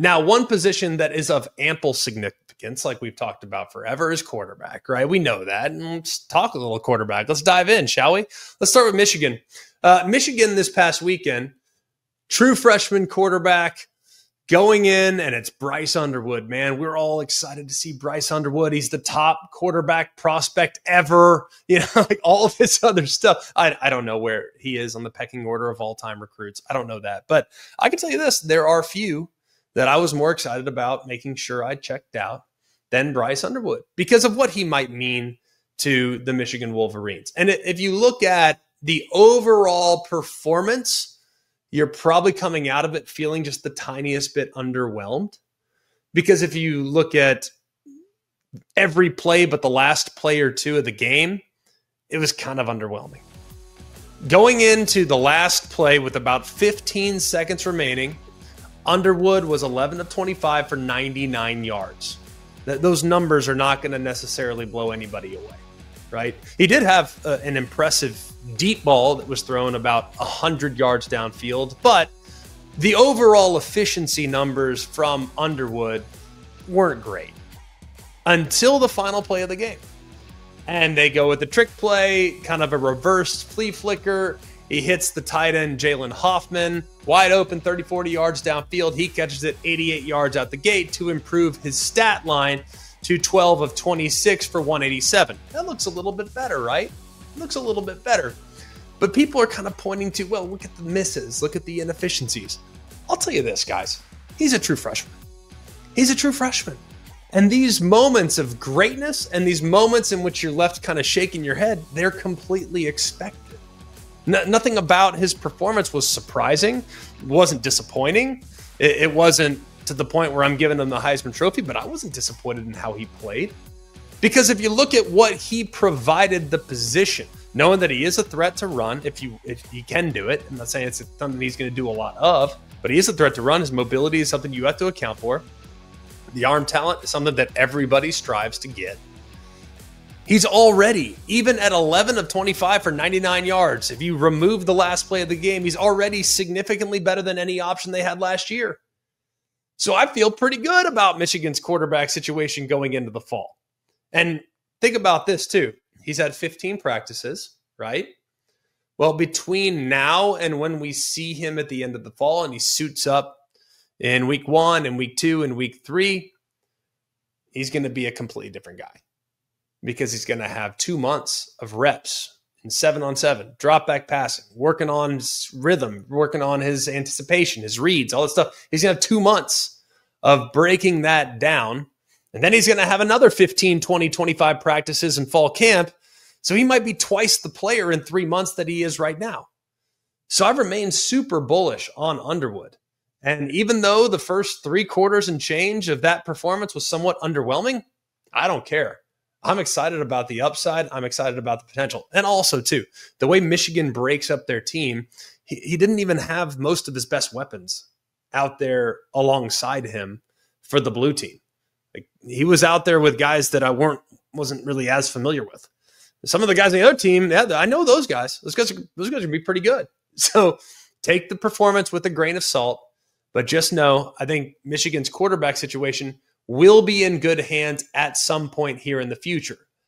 Now, one position that is of ample significance, like we've talked about forever, is quarterback, right? We know that. And let's talk a little quarterback. Let's dive in, shall we? Let's start with Michigan. Michigan this past weekend, true freshman quarterback going in, and it's Bryce Underwood, man. We're all excited to see Bryce Underwood. He's the top quarterback prospect ever. Like all of this other stuff. I don't know where he is on the pecking order of all-time recruits. I don't know that. But I can tell you this, there are few that I was more excited about making sure I checked out than Bryce Underwood because of what he might mean to the Michigan Wolverines. And if you look at the overall performance, you're probably coming out of it feeling just the tiniest bit underwhelmed. Because if you look at every play but the last play or two of the game, it was kind of underwhelming. Going into the last play with about 15 seconds remaining, Underwood was 11 of 25 for 99 yards. Those numbers are not going to necessarily blow anybody away, right? He did have an impressive deep ball that was thrown about 100 yards downfield, but the overall efficiency numbers from Underwood weren't great until the final play of the game. And they go with the trick play, kind of a reversed flea flicker. He hits the tight end, Jalen Hoffman, wide open, 30, 40 yards downfield. He catches it 88 yards out the gate to improve his stat line to 12 of 26 for 187. That looks a little bit better, right? Looks a little bit better. But people are kind of pointing to, well, look at the misses. Look at the inefficiencies. I'll tell you this, guys. He's a true freshman. He's a true freshman. And these moments of greatness and these moments in which you're left kind of shaking your head, they're completely expected. Nothing about his performance was surprising. It wasn't disappointing. It wasn't to the point where I'm giving him the Heisman Trophy, but I wasn't disappointed in how he played. Because if you look at what he provided the position, knowing that he is a threat to run, if he can do it, I'm not saying it's something he's going to do a lot of, but he is a threat to run. His mobility is something you have to account for. The arm talent is something that everybody strives to get. He's already, even at 11 of 25 for 99 yards, if you remove the last play of the game, he's already significantly better than any option they had last year. So I feel pretty good about Michigan's quarterback situation going into the fall. And think about this too. He's had 15 practices, right? Well, between now and when we see him at the end of the fall and he suits up in week 1 and week 2 and week 3, he's going to be a completely different guy because he's going to have 2 months of reps in 7-on-7, drop back passing, working on his rhythm, working on his anticipation, his reads, all that stuff. He's going to have 2 months of breaking that down. And then he's going to have another 15, 20, 25 practices in fall camp. So he might be twice the player in 3 months that he is right now. So I've remained super bullish on Underwood. And even though the first 3 quarters and change of that performance was somewhat underwhelming, I don't care. I'm excited about the upside. I'm excited about the potential. And also, too, the way Michigan breaks up their team, he didn't even have most of his best weapons out there alongside him for the blue team. Like, he was out there with guys that I wasn't really as familiar with. Some of the guys on the other team, yeah, I know those guys. Those guys are going to be pretty good. So take the performance with a grain of salt. But just know, I think Michigan's quarterback situation will be in good hands at some point here in the future.